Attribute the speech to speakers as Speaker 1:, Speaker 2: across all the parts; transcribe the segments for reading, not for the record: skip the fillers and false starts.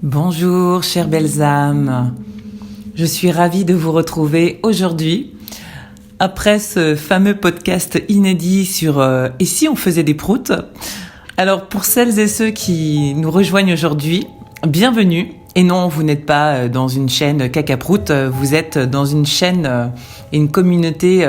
Speaker 1: Bonjour chères belles âmes, je suis ravie de vous retrouver aujourd'hui après ce fameux podcast inédit sur Et si on faisait des proutes. Alors pour celles et ceux qui nous rejoignent aujourd'hui, bienvenue. Et non, vous n'êtes pas dans une chaîne caca-prout, vous êtes dans une chaîne et une communauté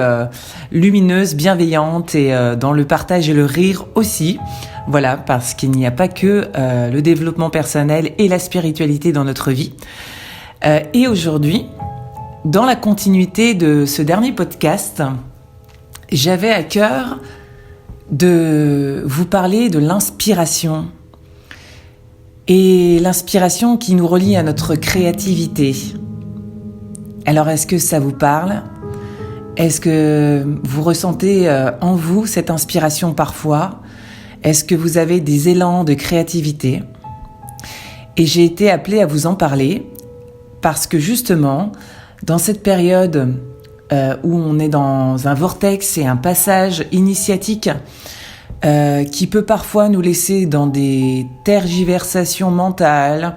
Speaker 1: lumineuse, bienveillante et dans le partage et le rire aussi. Voilà, parce qu'il n'y a pas que le développement personnel et la spiritualité dans notre vie. Et aujourd'hui, dans la continuité de ce dernier podcast, j'avais à cœur de vous parler de l'inspiration. Et l'inspiration qui nous relie à notre créativité. Alors, est-ce que ça vous parle ? Est-ce que vous ressentez en vous cette inspiration parfois ? Est-ce que vous avez des élans de créativité ? Et j'ai été appelée à vous en parler parce que justement, dans cette période où on est dans un vortex et un passage initiatique qui peut parfois nous laisser dans des tergiversations mentales,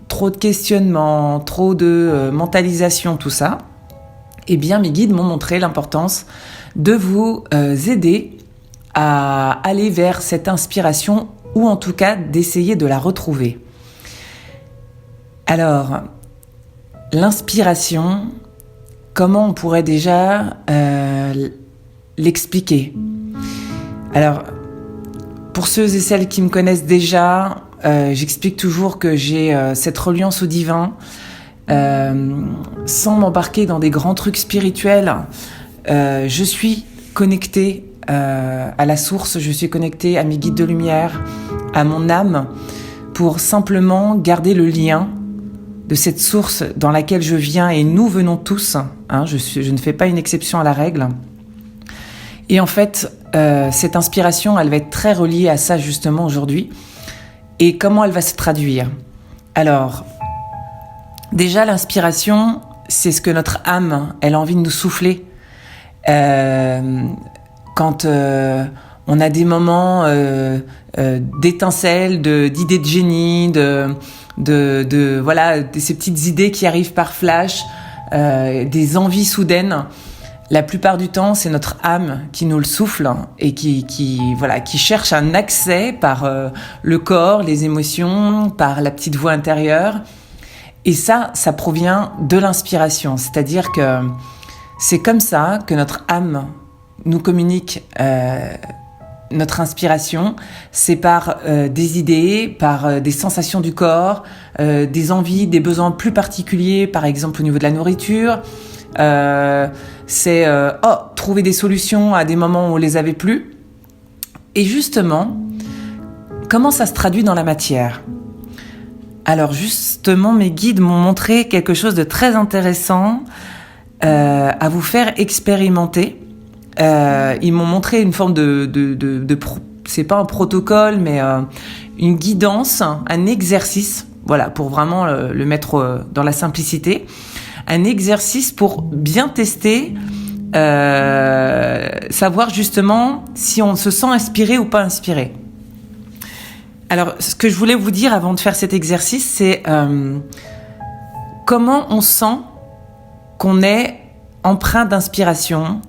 Speaker 1: trop de questionnements, trop de mentalisation, tout ça, eh bien mes guides m'ont montré l'importance de vous aider à aller vers cette inspiration ou en tout cas d'essayer de la retrouver. Alors, l'inspiration, comment on pourrait déjà l'expliquer ? Alors, pour ceux et celles qui me connaissent déjà, j'explique toujours que j'ai cette reliance au divin, sans m'embarquer dans des grands trucs spirituels. Je suis connectée à la source, je suis connectée à mes guides de lumière, à mon âme, pour simplement garder le lien de cette source dans laquelle je viens et nous venons tous. Je ne fais pas une exception à la règle. Et en fait, cette inspiration, elle va être très reliée à ça justement aujourd'hui. Et comment elle va se traduire ? Alors, déjà l'inspiration, c'est ce que notre âme, elle a envie de nous souffler. Quand on a des moments d'étincelles, d'idées de génie, voilà, de ces petites idées qui arrivent par flash, des envies soudaines. La plupart du temps, c'est notre âme qui nous le souffle et qui cherche un accès par le corps, les émotions, par la petite voix intérieure. Et ça provient de l'inspiration. C'est-à-dire que c'est comme ça que notre âme nous communique notre inspiration. C'est par des idées, par des sensations du corps, des envies, des besoins plus particuliers, par exemple au niveau de la nourriture. C'est trouver des solutions à des moments où on les avait plus. Et justement, comment ça se traduit dans la matière ? Alors justement, mes guides m'ont montré quelque chose de très intéressant à vous faire expérimenter. Ils m'ont montré une forme c'est pas un protocole, mais une guidance, un exercice, voilà, pour vraiment le mettre dans la simplicité. Un exercice pour bien tester, savoir justement si on se sent inspiré ou pas inspiré. Alors, ce que je voulais vous dire avant de faire cet exercice, c'est comment on sent qu'on est empreint d'inspiration,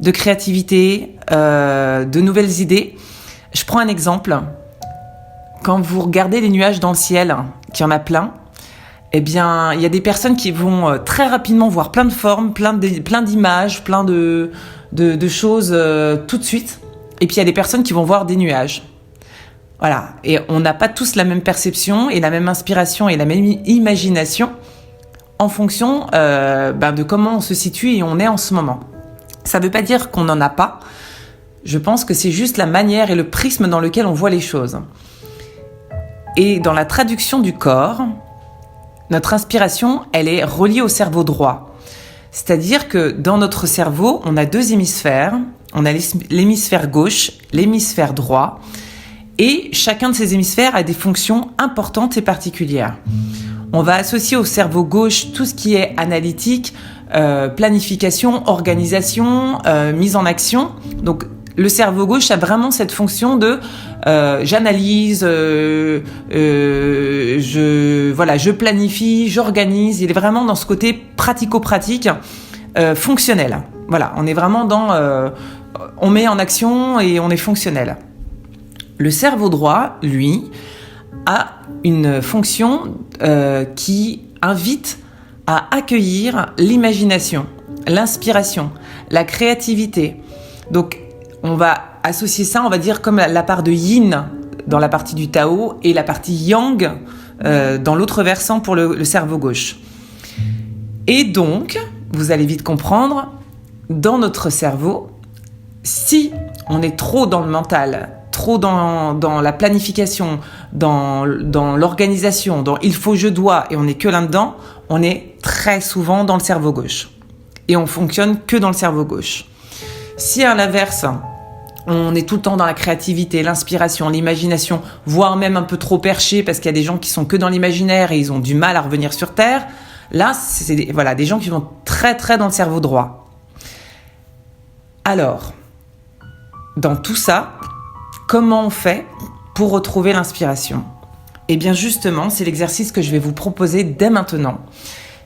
Speaker 1: de créativité, de nouvelles idées. Je prends un exemple. Quand vous regardez les nuages dans le ciel, qu'il y en a plein, eh bien, il y a des personnes qui vont très rapidement voir plein de formes, plein d'images, plein de choses tout de suite. Et puis, il y a des personnes qui vont voir des nuages. Voilà. Et on n'a pas tous la même perception et la même inspiration et la même imagination en fonction de comment on se situe et on est en ce moment. Ça ne veut pas dire qu'on n'en a pas. Je pense que c'est juste la manière et le prisme dans lequel on voit les choses. Et dans la traduction du corps, notre inspiration, elle est reliée au cerveau droit. C'est-à-dire que dans notre cerveau, on a deux hémisphères. On a l'hémisphère gauche, l'hémisphère droit. Et chacun de ces hémisphères a des fonctions importantes et particulières. On va associer au cerveau gauche tout ce qui est analytique, planification, organisation, mise en action. Donc Le cerveau gauche a vraiment cette fonction de j'analyse, je planifie, j'organise. Il est vraiment dans ce côté pratico-pratique, fonctionnel. Voilà, on est vraiment dans on met en action et on est fonctionnel. Le cerveau droit, lui, a une fonction qui invite à accueillir l'imagination, l'inspiration, la créativité. Donc, on va associer ça, on va dire, comme la part de yin dans la partie du Tao et la partie yang dans l'autre versant pour le cerveau gauche. Et donc, vous allez vite comprendre, dans notre cerveau, si on est trop dans le mental, trop dans la planification, dans l'organisation, dans il faut, je dois, et on n'est que là-dedans, on est très souvent dans le cerveau gauche. Et on fonctionne que dans le cerveau gauche. Si à l'inverse, on est tout le temps dans la créativité, l'inspiration, l'imagination, voire même un peu trop perché parce qu'il y a des gens qui sont que dans l'imaginaire et ils ont du mal à revenir sur Terre, là, c'est des gens qui vont très très dans le cerveau droit. Alors, dans tout ça, comment on fait pour retrouver l'inspiration ? Eh bien justement, c'est l'exercice que je vais vous proposer dès maintenant.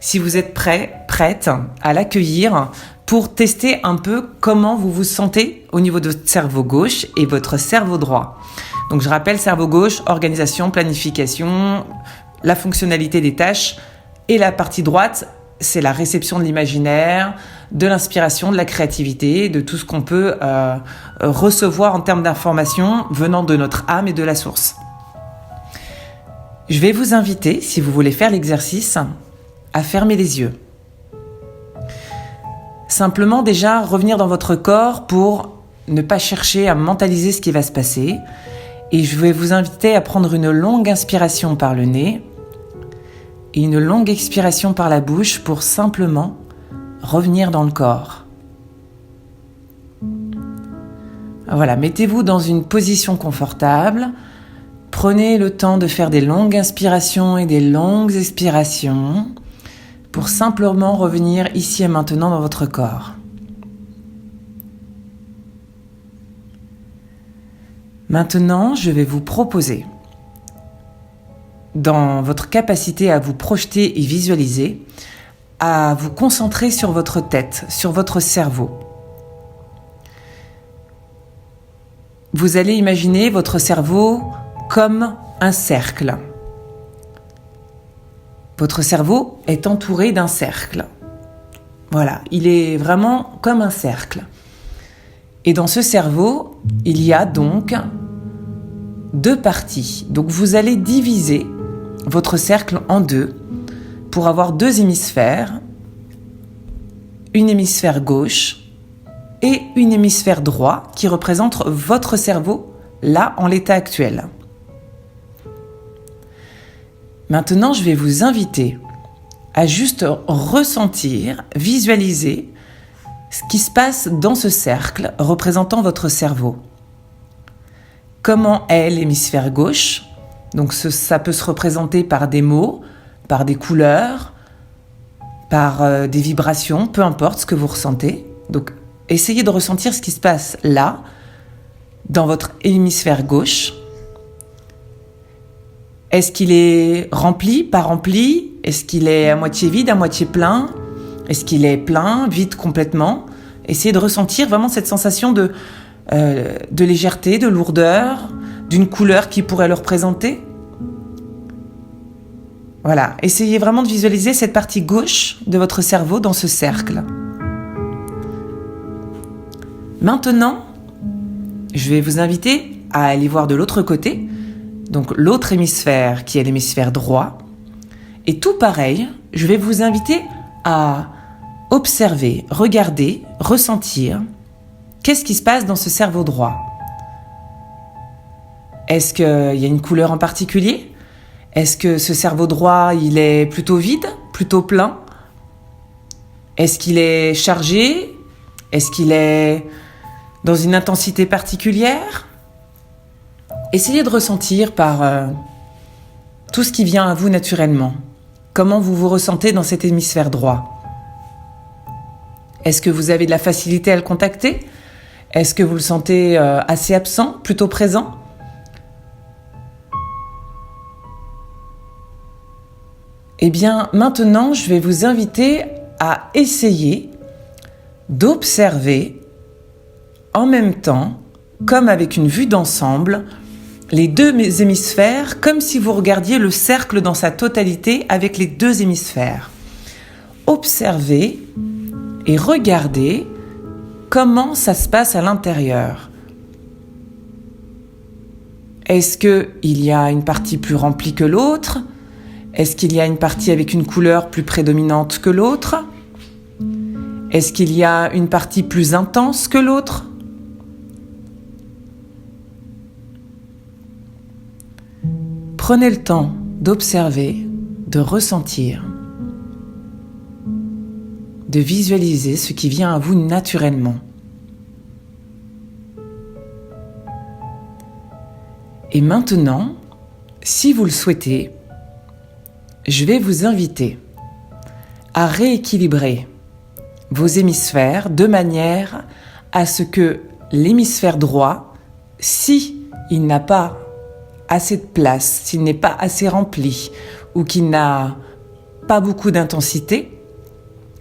Speaker 1: Si vous êtes prête à l'accueillir pour tester un peu comment vous vous sentez au niveau de votre cerveau gauche et votre cerveau droit. Donc je rappelle, cerveau gauche, organisation, planification, la fonctionnalité des tâches, et la partie droite, c'est la réception de l'imaginaire, de l'inspiration, de la créativité, de tout ce qu'on peut recevoir en termes d'informations venant de notre âme et de la source. Je vais vous inviter, si vous voulez faire l'exercice, à fermer les yeux. Simplement déjà revenir dans votre corps pour ne pas chercher à mentaliser ce qui va se passer. Et je vais vous inviter à prendre une longue inspiration par le nez et une longue expiration par la bouche pour simplement revenir dans le corps. Voilà, mettez-vous dans une position confortable. Prenez le temps de faire des longues inspirations et des longues expirations pour simplement revenir ici et maintenant dans votre corps. Maintenant, je vais vous proposer, dans votre capacité à vous projeter et visualiser, à vous concentrer sur votre tête, sur votre cerveau. Vous allez imaginer votre cerveau comme un cercle. Votre cerveau est entouré d'un cercle. Voilà, il est vraiment comme un cercle. Et dans ce cerveau, il y a donc 2 parties. Donc vous allez diviser votre cercle en 2 pour avoir 2 hémisphères, une hémisphère gauche et une hémisphère droit qui représentent votre cerveau là en l'état actuel. Maintenant, je vais vous inviter à juste ressentir, visualiser ce qui se passe dans ce cercle représentant votre cerveau. Comment est l'hémisphère gauche ? Donc ça peut se représenter par des mots, par des couleurs, par des vibrations, peu importe ce que vous ressentez. Donc essayez de ressentir ce qui se passe là, dans votre hémisphère gauche. Est-ce qu'il est rempli, pas rempli ? Est-ce qu'il est à moitié vide, à moitié plein ? Est-ce qu'il est plein, vide complètement ? Essayez de ressentir vraiment cette sensation de légèreté, de lourdeur, d'une couleur qui pourrait le représenter. Voilà, essayez vraiment de visualiser cette partie gauche de votre cerveau dans ce cercle. Maintenant, je vais vous inviter à aller voir de l'autre côté, donc l'autre hémisphère qui est l'hémisphère droit. Et tout pareil, je vais vous inviter à observer, regarder, ressentir qu'est-ce qui se passe dans ce cerveau droit. Est-ce qu'il y a une couleur en particulier ? Est-ce que ce cerveau droit, il est plutôt vide, plutôt plein ? Est-ce qu'il est chargé ? Est-ce qu'il est dans une intensité particulière ? Essayez de ressentir par tout ce qui vient à vous naturellement. Comment vous vous ressentez dans cet hémisphère droit ? Est-ce que vous avez de la facilité à le contacter ? Est-ce que vous le sentez assez absent, plutôt présent ? Eh bien, maintenant, je vais vous inviter à essayer d'observer en même temps, comme avec une vue d'ensemble, les deux hémisphères, comme si vous regardiez le cercle dans sa totalité avec les deux hémisphères. Observez et regardez comment ça se passe à l'intérieur. Est-ce qu'il y a une partie plus remplie que l'autre ? Est-ce qu'il y a une partie avec une couleur plus prédominante que l'autre ? Est-ce qu'il y a une partie plus intense que l'autre ? Prenez le temps d'observer, de ressentir, de visualiser ce qui vient à vous naturellement. Et maintenant, si vous le souhaitez, je vais vous inviter à rééquilibrer vos hémisphères de manière à ce que l'hémisphère droit, si il n'a pas assez de place, s'il n'est pas assez rempli ou qu'il n'a pas beaucoup d'intensité,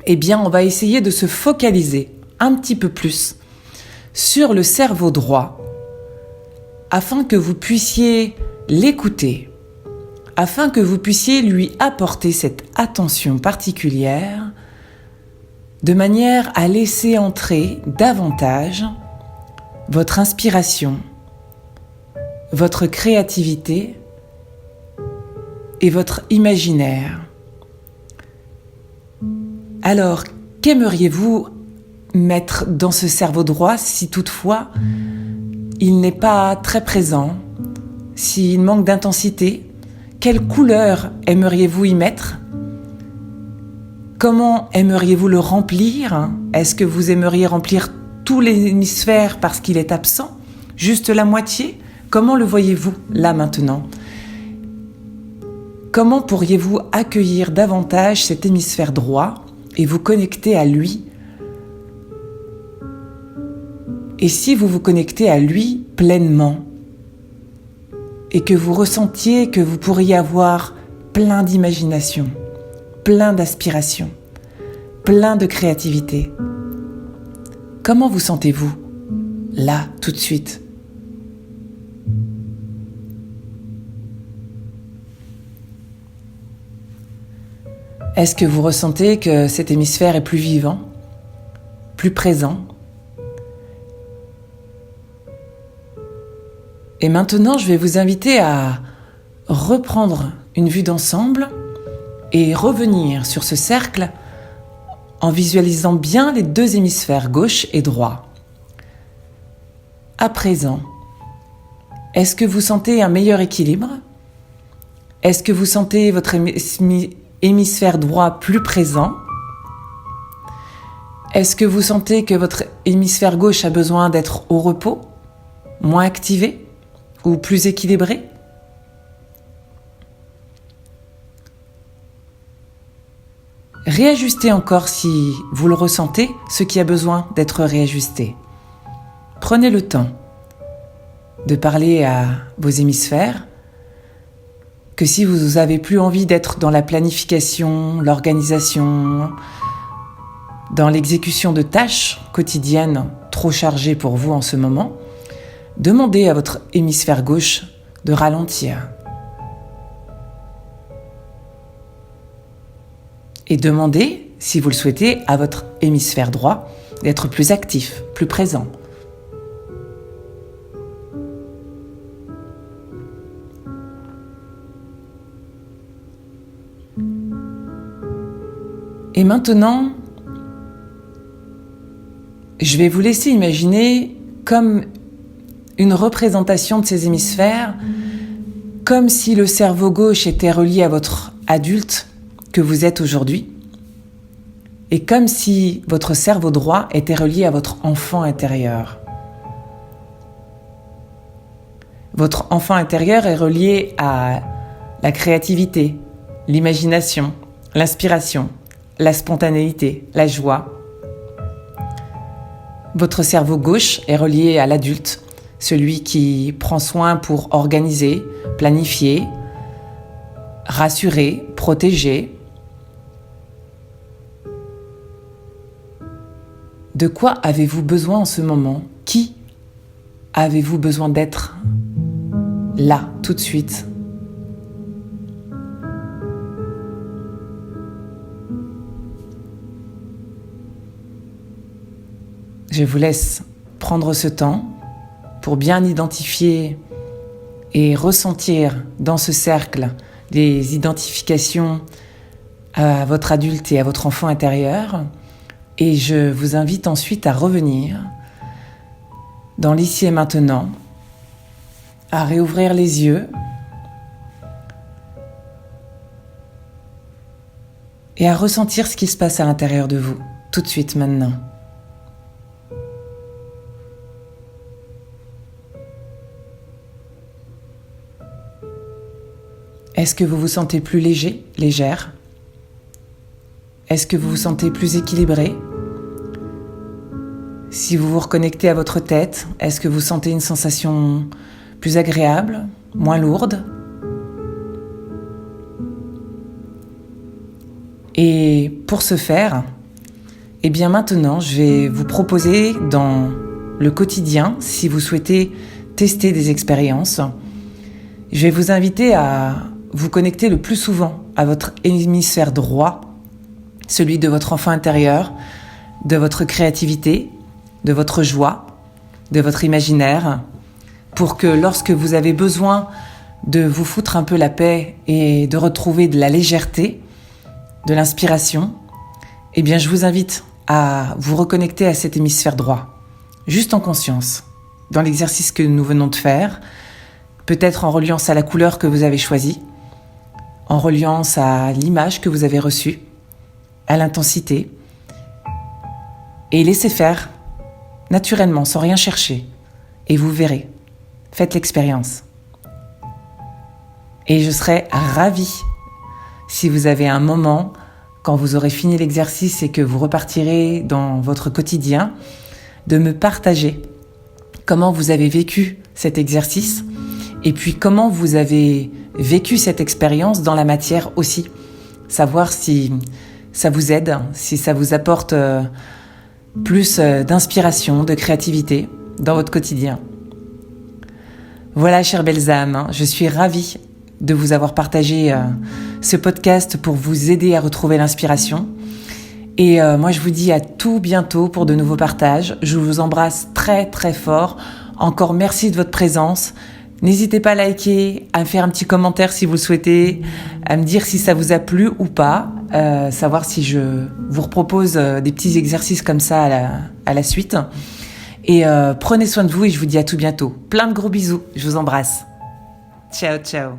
Speaker 1: eh bien on va essayer de se focaliser un petit peu plus sur le cerveau droit afin que vous puissiez l'écouter, afin que vous puissiez lui apporter cette attention particulière de manière à laisser entrer davantage votre inspiration, votre créativité et votre imaginaire. Alors, qu'aimeriez-vous mettre dans ce cerveau droit si toutefois il n'est pas très présent, s'il manque d'intensité? Quelle couleur aimeriez-vous y mettre ? Comment aimeriez-vous le remplir ? Est-ce que vous aimeriez remplir tout l'hémisphère parce qu'il est absent ? Juste la moitié ? Comment le voyez-vous là maintenant ? Comment pourriez-vous accueillir davantage cet hémisphère droit et vous connecter à lui ? Et si vous vous connectez à lui pleinement et que vous ressentiez que vous pourriez avoir plein d'imagination, plein d'aspiration, plein de créativité, comment vous sentez-vous là tout de suite ? Est-ce que vous ressentez que cet hémisphère est plus vivant, plus présent ? Et maintenant, je vais vous inviter à reprendre une vue d'ensemble et revenir sur ce cercle en visualisant bien les deux hémisphères gauche et droit. À présent, est-ce que vous sentez un meilleur équilibre ? Est-ce que vous sentez votre hémisphère droit plus présent ? Est-ce que vous sentez que votre hémisphère gauche a besoin d'être au repos, moins activé ou plus équilibré ? Réajustez encore si vous le ressentez, ce qui a besoin d'être réajusté. Prenez le temps de parler à vos hémisphères, que si vous avez plus envie d'être dans la planification, l'organisation, dans l'exécution de tâches quotidiennes trop chargées pour vous en ce moment, demandez à votre hémisphère gauche de ralentir. Et demandez, si vous le souhaitez, à votre hémisphère droit d'être plus actif, plus présent. Et maintenant, je vais vous laisser imaginer comme une représentation de ces hémisphères, comme si le cerveau gauche était relié à votre adulte que vous êtes aujourd'hui, et comme si votre cerveau droit était relié à votre enfant intérieur. Votre enfant intérieur est relié à la créativité, l'imagination, l'inspiration, la spontanéité, la joie. Votre cerveau gauche est relié à l'adulte, celui qui prend soin pour organiser, planifier, rassurer, protéger. De quoi avez-vous besoin en ce moment ? Qui avez-vous besoin d'être là, tout de suite ? Je vous laisse prendre ce temps pour bien identifier et ressentir dans ce cercle des identifications à votre adulte et à votre enfant intérieur. Et je vous invite ensuite à revenir dans l'ici et maintenant, à réouvrir les yeux et à ressentir ce qui se passe à l'intérieur de vous, tout de suite maintenant. Est-ce que vous vous sentez plus léger, légère ? Est-ce que vous vous sentez plus équilibré ? Si vous vous reconnectez à votre tête, est-ce que vous sentez une sensation plus agréable, moins lourde ? Et pour ce faire, eh bien maintenant, je vais vous proposer dans le quotidien, si vous souhaitez tester des expériences, je vais vous inviter à vous connecter le plus souvent à votre hémisphère droit, celui de votre enfant intérieur, de votre créativité, de votre joie, de votre imaginaire, pour que lorsque vous avez besoin de vous foutre un peu la paix et de retrouver de la légèreté, de l'inspiration, eh bien je vous invite à vous reconnecter à cet hémisphère droit, juste en conscience, dans l'exercice que nous venons de faire, peut-être en reliant ça à la couleur que vous avez choisie, en reliant ça à l'image que vous avez reçue, à l'intensité, et laissez faire naturellement, sans rien chercher, et vous verrez. Faites l'expérience. Et je serai ravie si vous avez un moment, quand vous aurez fini l'exercice et que vous repartirez dans votre quotidien, de me partager comment vous avez vécu cet exercice et puis comment vous avez vécu cette expérience dans la matière aussi. Savoir si ça vous aide, si ça vous apporte plus d'inspiration, de créativité dans votre quotidien. Voilà, chères belles âmes, je suis ravie de vous avoir partagé ce podcast pour vous aider à retrouver l'inspiration. Et moi, je vous dis à tout bientôt pour de nouveaux partages. Je vous embrasse très très fort. Encore merci de votre présence. N'hésitez pas à liker, à me faire un petit commentaire si vous le souhaitez, à me dire si ça vous a plu ou pas, savoir si je vous propose des petits exercices comme ça à la suite. Et prenez soin de vous et je vous dis à tout bientôt. Plein de gros bisous, je vous embrasse. Ciao, ciao.